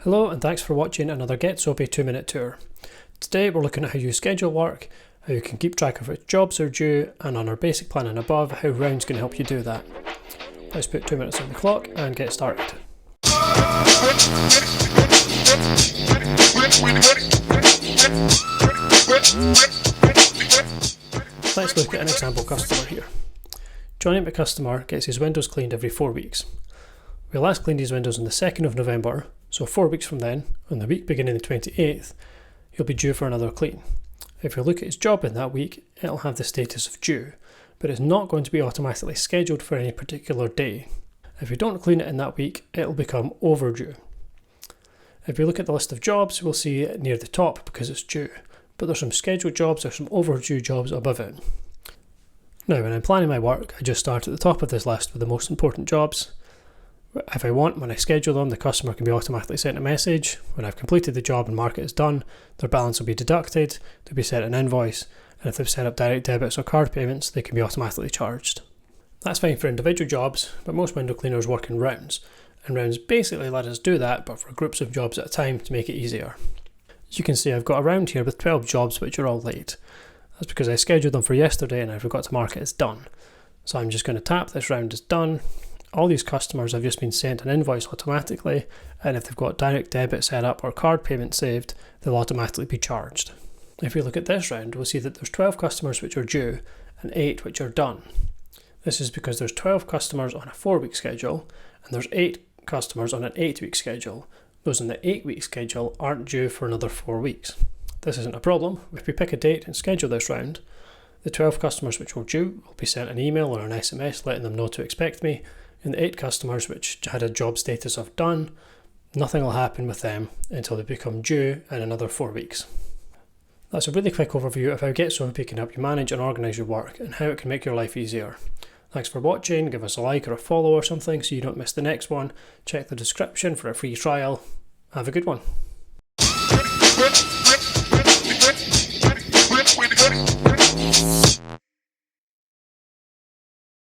Hello and thanks for watching another getSoapy 2-minute tour. Today we're looking at how you schedule work, how you can keep track of which jobs are due, and on our basic plan and above, how Rounds can help you do that. Let's put 2 minutes on the clock and get started. Let's look at an example customer here. Johnny, my customer, gets his windows cleaned every 4 weeks. We last cleaned his windows on the 2nd of November, so 4 weeks from then, on the week beginning the 28th, he'll be due for another clean. If we look at his job in that week, it'll have the status of due, but it's not going to be automatically scheduled for any particular day. If we don't clean it in that week, it'll become overdue. If we look at the list of jobs, we'll see it near the top because it's due, but there's some scheduled jobs, there's some overdue jobs above it. Now, when I'm planning my work, I just start at the top of this list with the most important jobs. If I want, when I schedule them, the customer can be automatically sent a message. When I've completed the job and mark it as done, their balance will be deducted, they'll be sent an invoice, and if they've set up direct debits or card payments, they can be automatically charged. That's fine for individual jobs, but most window cleaners work in rounds, and rounds basically let us do that, but for groups of jobs at a time to make it easier. As you can see, I've got a round here with 12 jobs which are all late. That's because I scheduled them for yesterday and I forgot to mark it as done. So I'm just going to tap this round as done. All these customers have just been sent an invoice automatically, and if they've got direct debit set up or card payment saved, they'll automatically be charged. If we look at this round, we'll see that there's 12 customers which are due and 8 which are done. This is because there's 12 customers on a 4-week schedule and there's 8 customers on an 8-week schedule. Those on the 8-week schedule aren't due for another 4 weeks. This isn't a problem. If we pick a date and schedule this round, the 12 customers which were due will be sent an email or an SMS letting them know to expect me, and the 8 customers which had a job status of done, nothing will happen with them until they become due in another 4 weeks. That's a really quick overview of how getSoapy can help you manage and organise your work and how it can make your life easier. Thanks for watching, give us a like or a follow or something so you don't miss the next one. Check the description for a free trial. Have a good one.